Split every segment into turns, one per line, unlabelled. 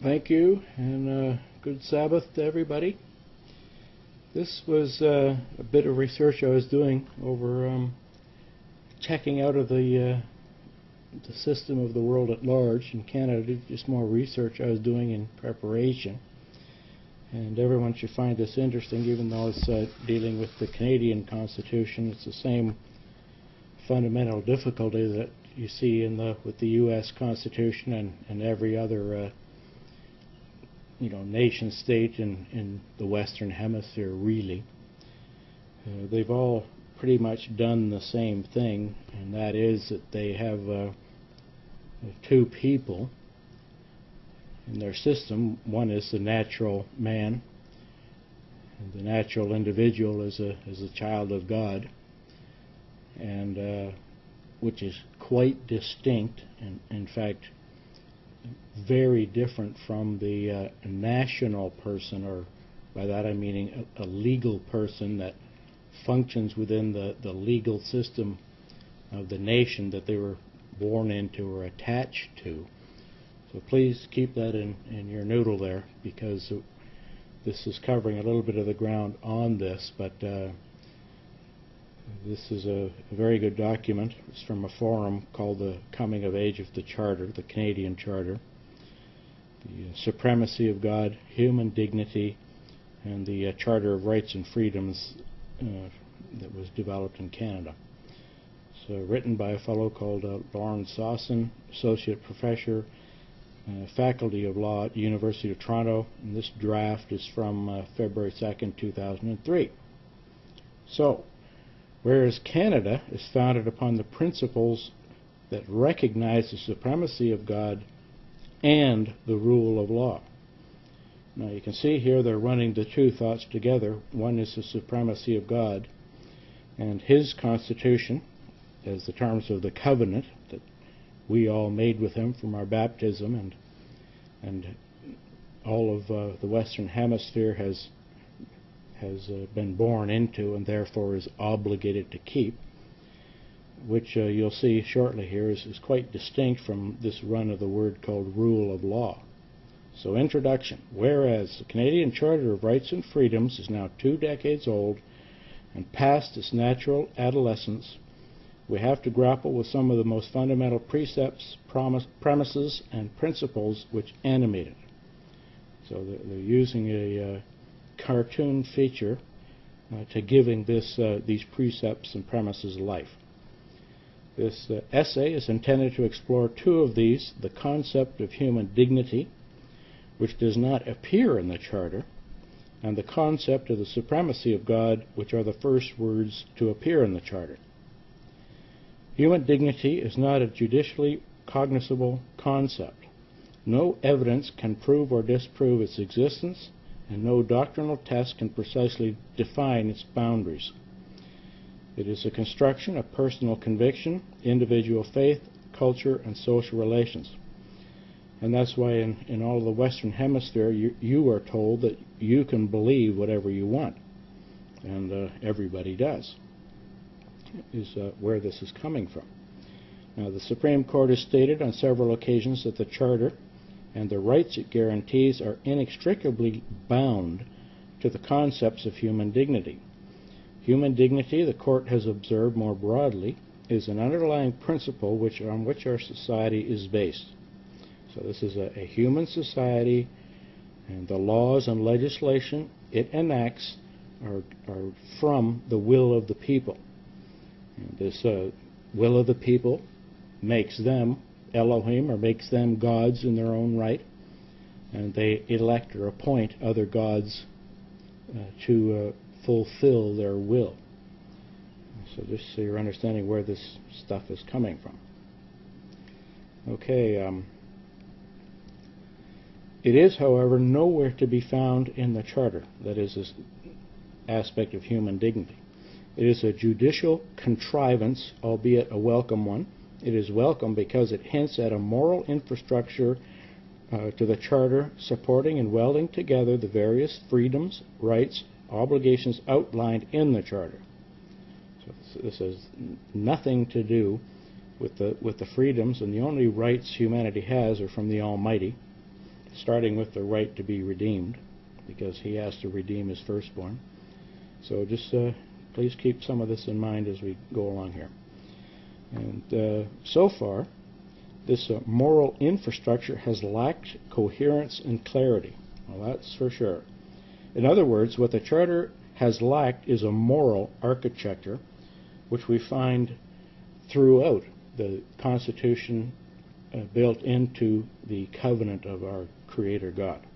Thank you, and good Sabbath to everybody. This was a bit of research I was doing over checking out of the system of the world at large in Canada, just more research I was doing in preparation. And everyone should find this interesting, even though it's dealing with the Canadian Constitution. It's the same fundamental difficulty that you see with the U.S. Constitution and every other nation state in the Western Hemisphere, really. They've all pretty much done the same thing, and that is that they have two people in their system. One is the natural man, and the natural individual is a child of God, and which is quite distinct, and in fact very different from the national person, or by that I mean a legal person that functions within the legal system of the nation that they were born into or attached to. So please keep that in your noodle there, because this is covering a little bit of the ground on this, but this is a very good document. It's from a forum called the Coming of Age of the Charter, the Canadian Charter, the Supremacy of God, Human Dignity, and the Charter of Rights and Freedoms that was developed in Canada. So written by a fellow called Lawrence Sawson, Associate Professor, Faculty of Law at the University of Toronto, and this draft is from February 2nd, 2003. So, whereas Canada is founded upon the principles that recognize the supremacy of God and the rule of law. Now you can see here they're running the two thoughts together. One is the supremacy of God and His Constitution, as the terms of the covenant that we all made with Him from our baptism, and all of the Western Hemisphere has been born into and therefore is obligated to keep, which you'll see shortly here is quite distinct from this run of the word called rule of law. So introduction. Whereas the Canadian Charter of Rights and Freedoms is now 2 decades old and past its natural adolescence, we have to grapple with some of the most fundamental precepts, premises, and principles which animate it. So they're using a cartoon feature to giving these precepts and premises life. This essay is intended to explore 2 of these: the concept of human dignity, which does not appear in the Charter, and the concept of the supremacy of God, which are the first words to appear in the Charter. Human dignity is not a judicially cognizable concept. No evidence can prove or disprove its existence, and no doctrinal test can precisely define its boundaries. It is a construction of personal conviction, individual faith, culture, and social relations. And that's why in all of the Western Hemisphere you are told that you can believe whatever you want, and everybody does, is where this is coming from. Now, the Supreme Court has stated on several occasions that the Charter and the rights it guarantees are inextricably bound to the concepts of human dignity. Human dignity, the Court has observed more broadly, is an underlying principle on which our society is based. So this is a human society, and the laws and legislation it enacts are from the will of the people. And this will of the people makes them Elohim, or makes them gods in their own right, and they elect or appoint other gods to fulfill their will. So just so you're understanding where this stuff is coming from. Okay, it is, however, nowhere to be found in the Charter, that is, this aspect of human dignity. It is a judicial contrivance, albeit a welcome one. It is welcome because it hints at a moral infrastructure to the Charter, supporting and welding together the various freedoms, rights, obligations outlined in the Charter. So this has nothing to do with the freedoms, and the only rights humanity has are from the Almighty. starting with the right to be redeemed, because he has to redeem his firstborn. So just please keep some of this in mind as we go along here. And so far, this moral infrastructure has lacked coherence and clarity. Well, that's for sure. In other words, what the Charter has lacked is a moral architecture, which we find throughout the Constitution built into the covenant of our Creator God.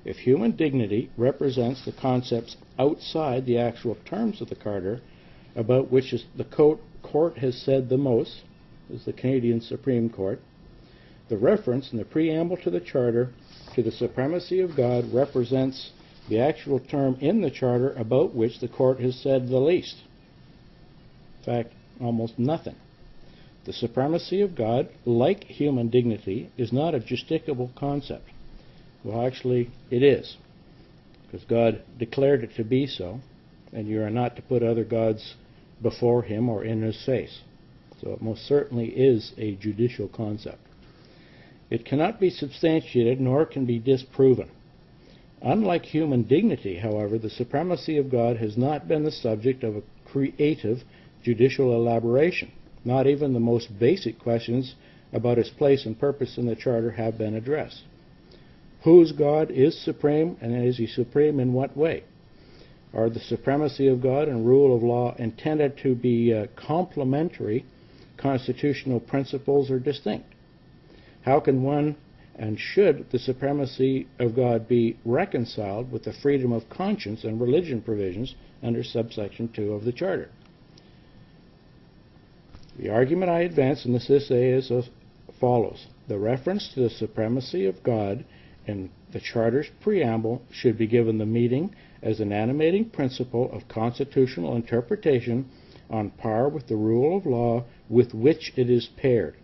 If human dignity represents the concepts outside the actual terms of the Charter, about which the court has said the most, is the Canadian Supreme Court, the reference in the preamble to the Charter to the supremacy of God represents the actual term in the Charter about which the court has said the least. In fact, almost nothing. The supremacy of God, like human dignity, is not a justicable concept. Well, actually, it is, because God declared it to be so, and you are not to put other gods before him or in his face. So it most certainly is a judicial concept. It cannot be substantiated, nor can be disproven. Unlike human dignity, however, the supremacy of God has not been the subject of a creative judicial elaboration. Not even the most basic questions about its place and purpose in the Charter have been addressed. Whose God is supreme, and is he supreme in what way? Are the supremacy of God and rule of law intended to be complementary constitutional principles or distinct? How can one and should the supremacy of God be reconciled with the freedom of conscience and religion provisions under subsection 2 of the Charter? The argument I advance in this essay is as follows. The reference to the supremacy of God in the Charter's preamble should be given the meaning as an animating principle of constitutional interpretation on par with the rule of law with which it is paired.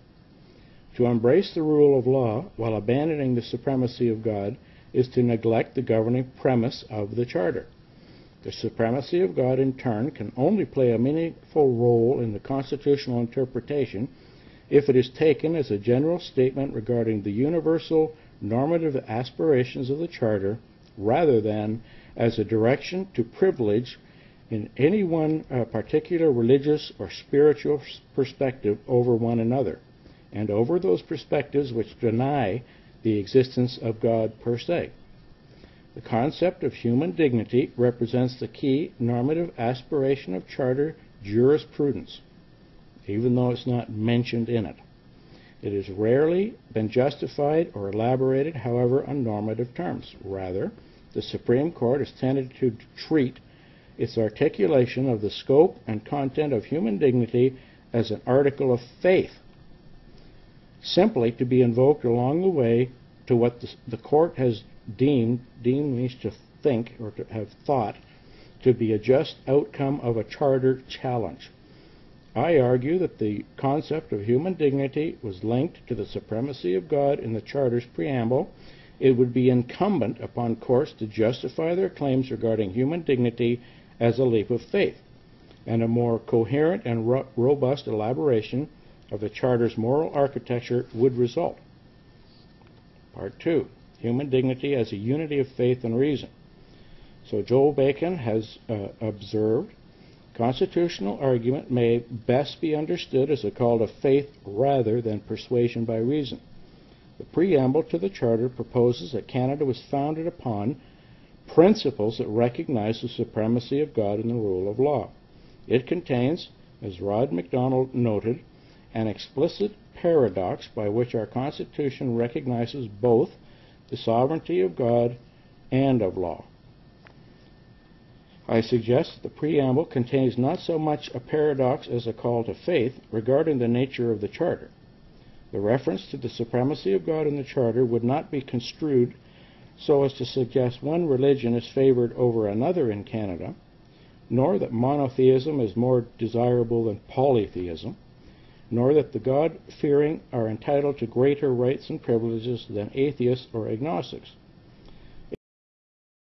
To embrace the rule of law while abandoning the supremacy of God is to neglect the governing premise of the Charter. The supremacy of God, in turn, can only play a meaningful role in the constitutional interpretation if it is taken as a general statement regarding the universal normative aspirations of the Charter, rather than as a direction to privilege in any one particular religious or spiritual perspective over one another, and over those perspectives which deny the existence of God per se. The concept of human dignity represents the key normative aspiration of Charter jurisprudence, even though it's not mentioned in it. It has rarely been justified or elaborated, however, on normative terms. Rather, the Supreme Court has tended to treat its articulation of the scope and content of human dignity as an article of faith, simply to be invoked along the way to what the court has deemed means to think or to have thought to be a just outcome of a Charter challenge. I argue that the concept of human dignity was linked to the supremacy of God in the Charter's preamble. It would be incumbent upon courts to justify their claims regarding human dignity as a leap of faith, and a more coherent and robust elaboration of the Charter's moral architecture would result. Part 2. Human dignity as a unity of faith and reason. So Joel Bacon has observed, constitutional argument may best be understood as a call to faith rather than persuasion by reason. The preamble to the Charter proposes that Canada was founded upon principles that recognize the supremacy of God and the rule of law. It contains, as Rod MacDonald noted, an explicit paradox by which our Constitution recognizes both the sovereignty of God and of law. I suggest that the preamble contains not so much a paradox as a call to faith regarding the nature of the Charter. The reference to the supremacy of God in the Charter would not be construed so as to suggest one religion is favored over another in Canada, nor that monotheism is more desirable than polytheism, nor that the God-fearing are entitled to greater rights and privileges than atheists or agnostics.